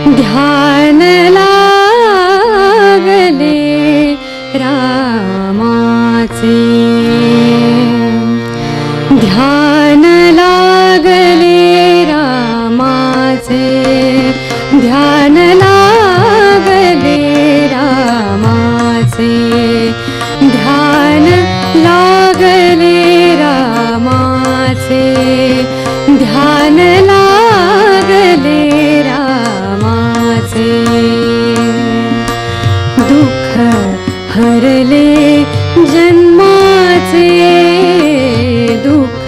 ध्यान लागले रामाचे, ध्यान लागले रामाचे, ध्यान लागले रामाचे, ध्यान लागले रामाचे, ध्यान लागले रामाचे. दुःख हरले जन्माचे, दुःख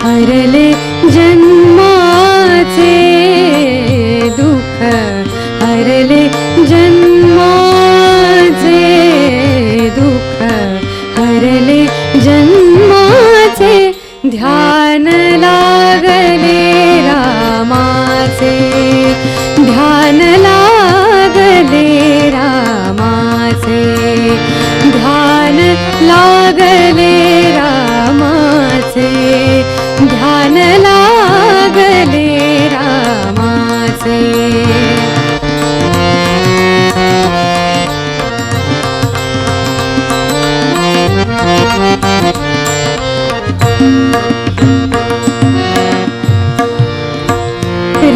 हरले जन्माचे, दुःख हरले जन्माचे, दुःख हरले जन्माचे. ध्यान लागले रामाचे, ध्यान लागले रामाचे, ध्यान लागले रामाचे, ध्यान लागले रामाचे.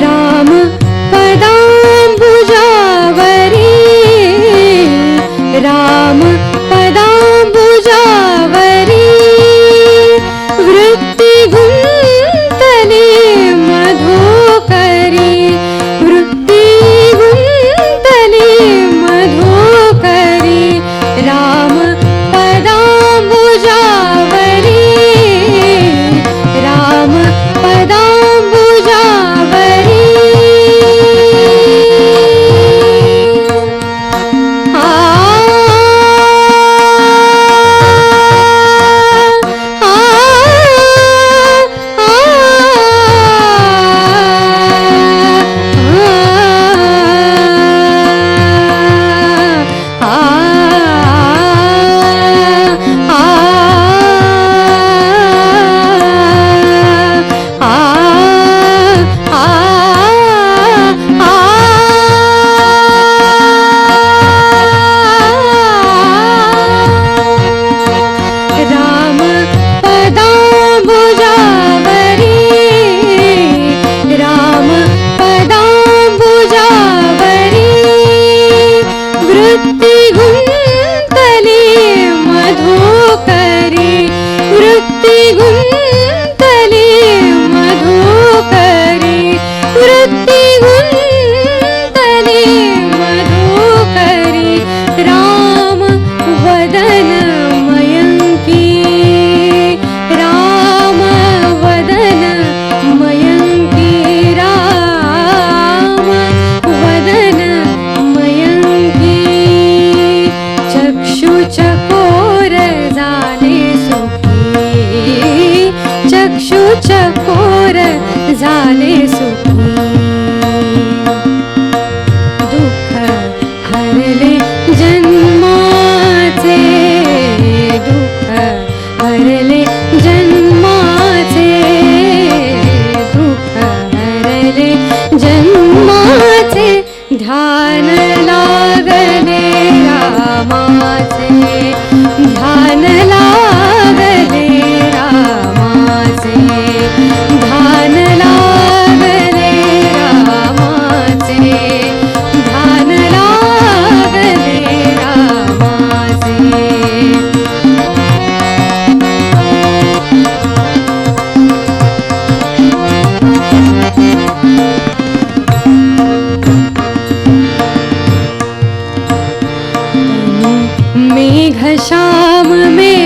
राम पदांबुजावरी, राम पदांबुजावरी, वृत्ती गुंतली मधुकरी, वृत्ती गुंतली मधुकरी. राम पदांबुजावरी, राम पदांबुजावरी. चकोर झाले सुखी. दुःख हरले जन्माचे, दुःख हरले जन्माचे, दुःख हरले जन्माचे. ध्यान लागले रामाचे, ध्यान लागले रामाचे, ध्यान लागले रामाचे, ध्यान लागले रामाचे. मेघ श्याम में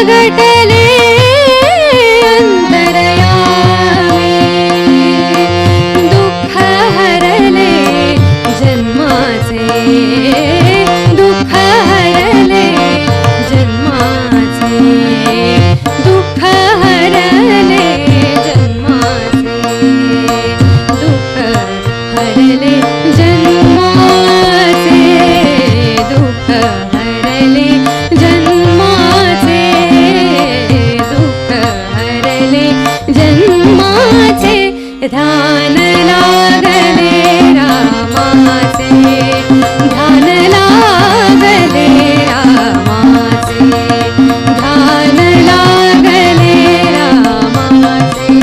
प्रगटले अंतरयामी दुःख हरले जन्माचे दुःख हरले जन्माचे दुःख हरले जन्माचे दुःख हरले जन्माचे दुःख हरले जन्माचे दुःख हरले जन्माचे ध्यान लागले रामाचे ध्यान लागले रामाचे ध्यान लागले रामाचे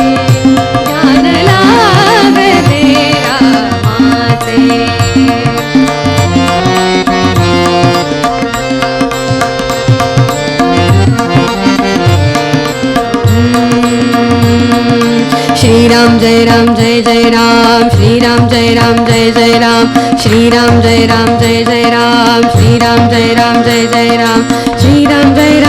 ध्यान लागले रामाचे श्रीराम जय राम जय जय राम श्रीराम जय राम जय जय राम श्रीराम जय राम जय जय राम श्रीराम जय राम जय जय राम श्रीराम जय